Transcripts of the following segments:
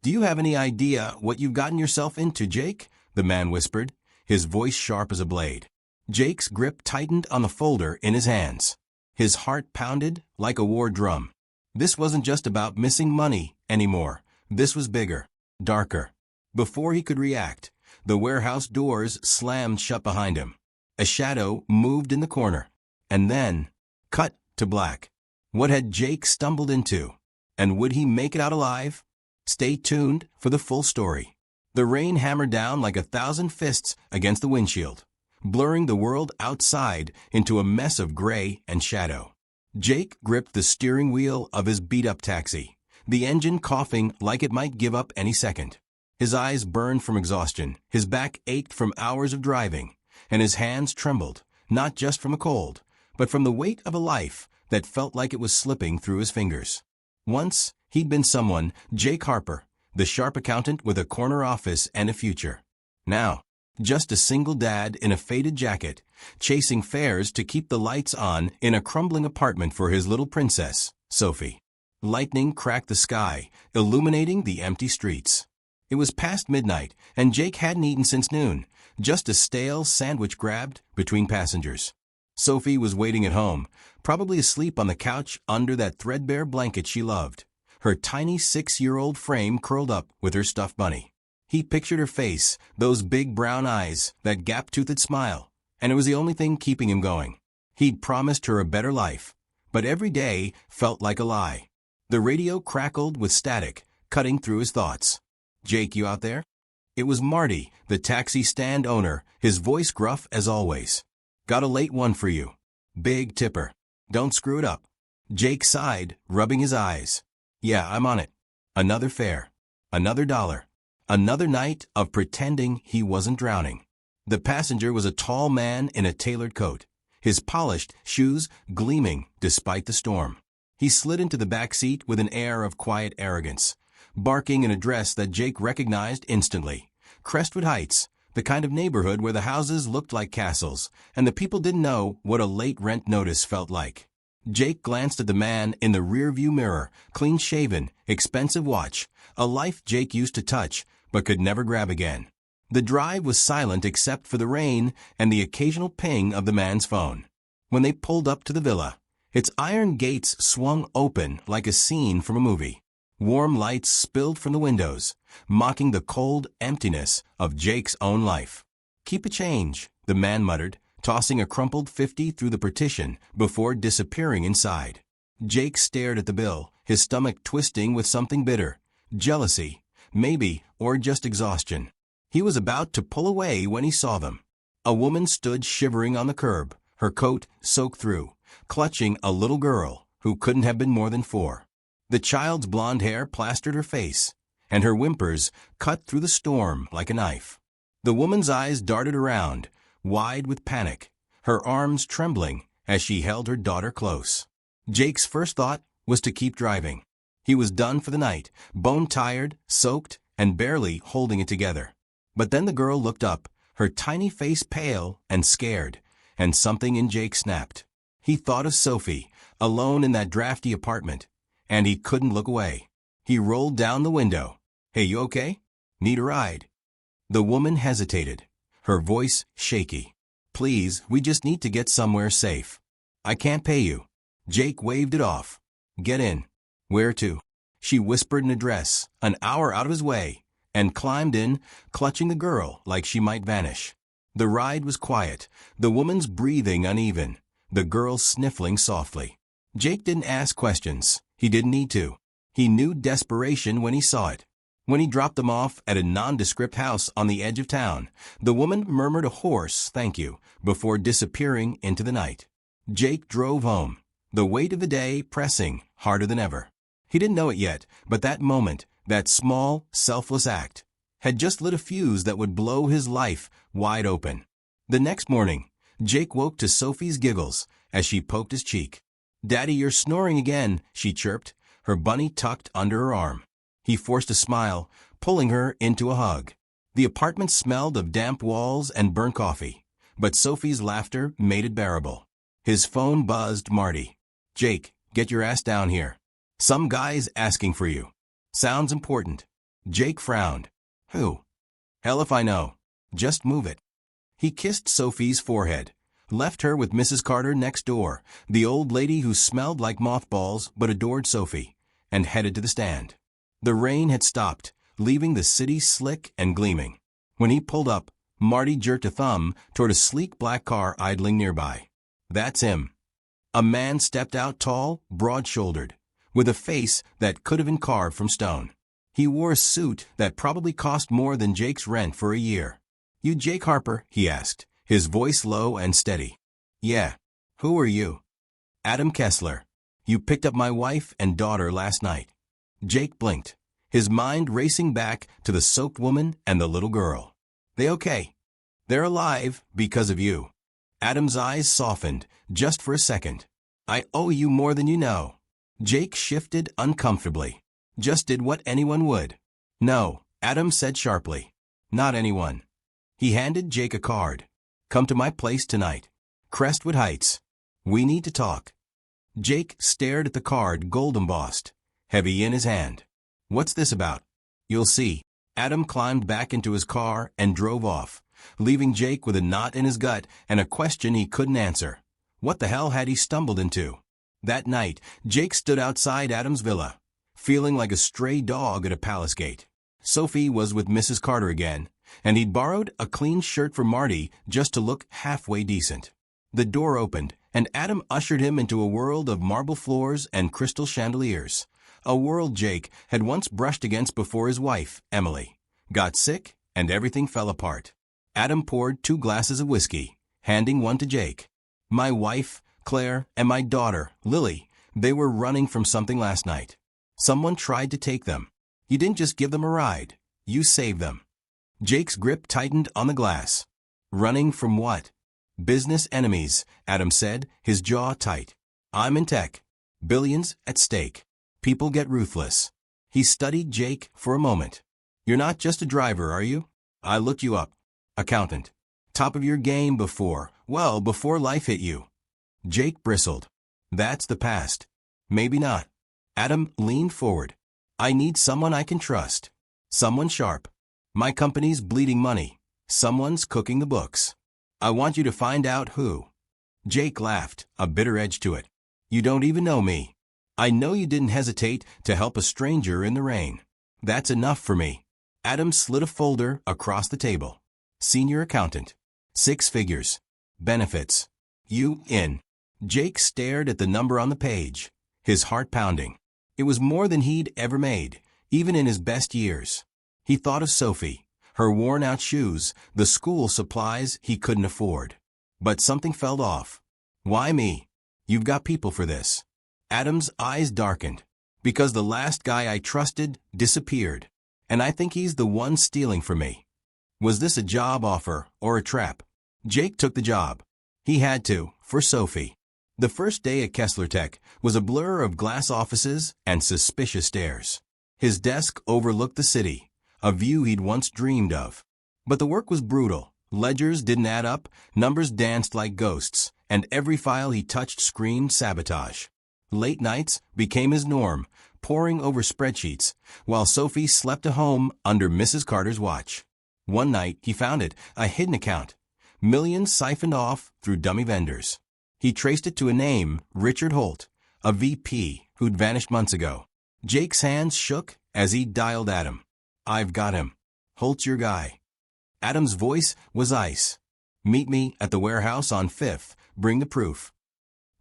"Do you have any idea what you've gotten yourself into, Jake?" the man whispered, his voice sharp as a blade. Jake's grip tightened on the folder in his hands. His heart pounded like a war drum. This wasn't just about missing money anymore. This was bigger, darker. Before he could react, the warehouse doors slammed shut behind him. A shadow moved in the corner. And then, cut to black. What had Jake stumbled into? And would he make it out alive? Stay tuned for the full story. The rain hammered down like 1,000 fists against the windshield, blurring the world outside into a mess of gray and shadow. Jake gripped the steering wheel of his beat-up taxi, the engine coughing like it might give up any second. His eyes burned from exhaustion, his back ached from hours of driving, and his hands trembled, not just from a cold, but from the weight of a life that felt like it was slipping through his fingers. Once, he'd been someone, Jake Harper, the sharp accountant with a corner office and a future. Now, just a single dad in a faded jacket, chasing fares to keep the lights on in a crumbling apartment for his little princess, Sophie. Lightning cracked the sky, illuminating the empty streets. It was past midnight, and Jake hadn't eaten since noon, just a stale sandwich grabbed between passengers. Sophie was waiting at home, probably asleep on the couch under that threadbare blanket she loved, her tiny 6-year-old frame curled up with her stuffed bunny. He pictured her face, those big brown eyes, that gap-toothed smile, and it was the only thing keeping him going. He'd promised her a better life, but every day felt like a lie. The radio crackled with static, cutting through his thoughts. "Jake, you out there?" It was Marty, the taxi stand owner, his voice gruff as always. "Got a late one for you. Big tipper. Don't screw it up." Jake sighed, rubbing his eyes. "Yeah, I'm on it. Another fare. Another dollar. Another night of pretending he wasn't drowning." The passenger was a tall man in a tailored coat, his polished shoes gleaming despite the storm. He slid into the back seat with an air of quiet arrogance, barking an address that Jake recognized instantly. Crestwood Heights, the kind of neighborhood where the houses looked like castles, and the people didn't know what a late rent notice felt like. Jake glanced at the man in the rearview mirror, clean-shaven, expensive watch, a life Jake used to touch, but could never grab again. The drive was silent except for the rain and the occasional ping of the man's phone. When they pulled up to the villa, its iron gates swung open like a scene from a movie. Warm lights spilled from the windows, mocking the cold emptiness of Jake's own life. "Keep a change," the man muttered, tossing a crumpled 50 through the partition before disappearing inside. Jake stared at the bill, his stomach twisting with something bitter. Jealousy, maybe, or just exhaustion. He was about to pull away when he saw them. A woman stood shivering on the curb, her coat soaked through, clutching a little girl who couldn't have been more than 4. The child's blonde hair plastered her face, and her whimpers cut through the storm like a knife. The woman's eyes darted around, wide with panic, her arms trembling as she held her daughter close. Jake's first thought was to keep driving. He was done for the night, bone-tired, soaked, and barely holding it together. But then the girl looked up, her tiny face pale and scared, and something in Jake snapped. He thought of Sophie, alone in that drafty apartment, and he couldn't look away. He rolled down the window. "Hey, you okay? Need a ride?" The woman hesitated, her voice shaky. "Please, we just need to get somewhere safe." "I can't pay you." Jake waved it off. "Get in." "Where to?" She whispered an address, an hour out of his way, and climbed in, clutching the girl like she might vanish. The ride was quiet, the woman's breathing uneven, the girl sniffling softly. Jake didn't ask questions. He didn't need to. He knew desperation when he saw it. When he dropped them off at a nondescript house on the edge of town, the woman murmured a hoarse thank you before disappearing into the night. Jake drove home, the weight of the day pressing harder than ever. He didn't know it yet, but that moment, that small, selfless act, had just lit a fuse that would blow his life wide open. The next morning, Jake woke to Sophie's giggles as she poked his cheek. "Daddy, you're snoring again," she chirped, her bunny tucked under her arm. He forced a smile, pulling her into a hug. The apartment smelled of damp walls and burnt coffee, but Sophie's laughter made it bearable. His phone buzzed Marty. "Jake, get your ass down here. Some guy's asking for you. Sounds important." Jake frowned. Who? Hell if I know. Just move it. He kissed Sophie's forehead, left her with Mrs. Carter next door, the old lady who smelled like mothballs but adored Sophie, and headed to the stand. The rain had stopped, leaving the city slick and gleaming. When he pulled up, Marty jerked a thumb toward a sleek black car idling nearby. That's him. A man stepped out tall, broad-shouldered, with a face that could have been carved from stone. He wore a suit that probably cost more than Jake's rent for a year. You Jake Harper? He asked, his voice low and steady. Yeah. Who are you? Adam Kessler. You picked up my wife and daughter last night. Jake blinked, his mind racing back to the soaked woman and the little girl. They okay? They're alive because of you. Adam's eyes softened, just for a second. I owe you more than you know. Jake shifted uncomfortably. Just did what anyone would. No, Adam said sharply. Not anyone. He handed Jake a card. Come to my place tonight. Crestwood Heights. We need to talk. Jake stared at the card, gold embossed, heavy in his hand. What's this about? You'll see. Adam climbed back into his car and drove off, leaving Jake with a knot in his gut and a question he couldn't answer. What the hell had he stumbled into? That night, Jake stood outside Adam's villa, feeling like a stray dog at a palace gate. Sophie was with Mrs. Carter again, and he'd borrowed a clean shirt for Marty just to look halfway decent. The door opened, and Adam ushered him into a world of marble floors and crystal chandeliers, a world Jake had once brushed against before his wife, Emily, got sick and everything fell apart. Adam poured 2 glasses of whiskey, handing one to Jake. My wife, Claire, and my daughter, Lily, they were running from something last night. Someone tried to take them. You didn't just give them a ride. You saved them. Jake's grip tightened on the glass. Running from what? Business enemies, Adam said, his jaw tight. I'm in tech. Billions at stake. People get ruthless. He studied Jake for a moment. You're not just a driver, are you? I looked you up. Accountant. Top of your game before life hit you. Jake bristled. That's the past. Maybe not. Adam leaned forward. I need someone I can trust. Someone sharp. My company's bleeding money. Someone's cooking the books. I want you to find out who. Jake laughed, a bitter edge to it. You don't even know me. I know you didn't hesitate to help a stranger in the rain. That's enough for me. Adam slid a folder across the table. Senior accountant. 6 figures. Benefits. You in. Jake stared at the number on the page, his heart pounding. It was more than he'd ever made, even in his best years. He thought of Sophie, her worn-out shoes, the school supplies he couldn't afford. But something felt off. Why me? You've got people for this. Adam's eyes darkened. Because the last guy I trusted disappeared, and I think he's the one stealing from me. Was this a job offer or a trap? Jake took the job. He had to, for Sophie. The first day at Kessler Tech was a blur of glass offices and suspicious stares. His desk overlooked the city, a view he'd once dreamed of. But the work was brutal. Ledgers didn't add up, numbers danced like ghosts, and every file he touched screamed sabotage. Late nights became his norm, poring over spreadsheets, while Sophie slept at home under Mrs. Carter's watch. One night he found it, a hidden account. Millions siphoned off through dummy vendors. He traced it to a name, Richard Holt, a VP who'd vanished months ago. Jake's hands shook as he dialed Adam. I've got him. Holt's your guy. Adam's voice was ice. Meet me at the warehouse on 5th. Bring the proof.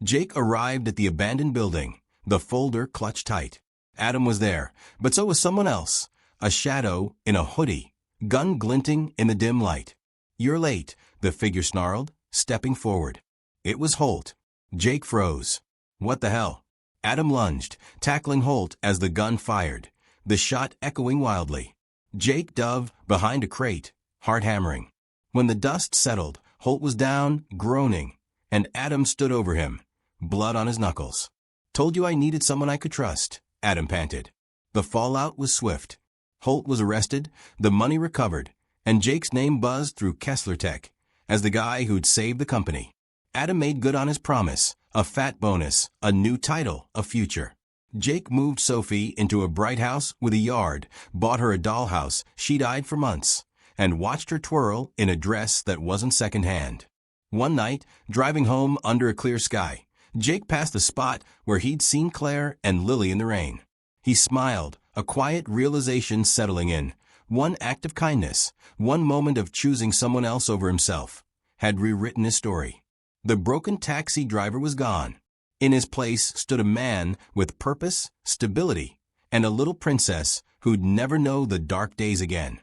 Jake arrived at the abandoned building, the folder clutched tight. Adam was there, but so was someone else, a shadow in a hoodie, gun glinting in the dim light. You're late, the figure snarled, stepping forward. It was Holt. Jake froze. What the hell? Adam lunged, tackling Holt as the gun fired, the shot echoing wildly. Jake dove behind a crate, heart hammering. When the dust settled, Holt was down, groaning, and Adam stood over him, blood on his knuckles. Told you I needed someone I could trust, Adam panted. The fallout was swift. Holt was arrested, the money recovered, and Jake's name buzzed through Kessler Tech as the guy who'd saved the company. Adam made good on his promise, a fat bonus, a new title, a future. Jake moved Sophie into a bright house with a yard, bought her a dollhouse she'd eyed for months, and watched her twirl in a dress that wasn't secondhand. One night, driving home under a clear sky, Jake passed the spot where he'd seen Claire and Lily in the rain. He smiled, a quiet realization settling in. One act of kindness, one moment of choosing someone else over himself, had rewritten his story. The broken taxi driver was gone. In his place stood a man with purpose, stability, and a little princess who'd never know the dark days again.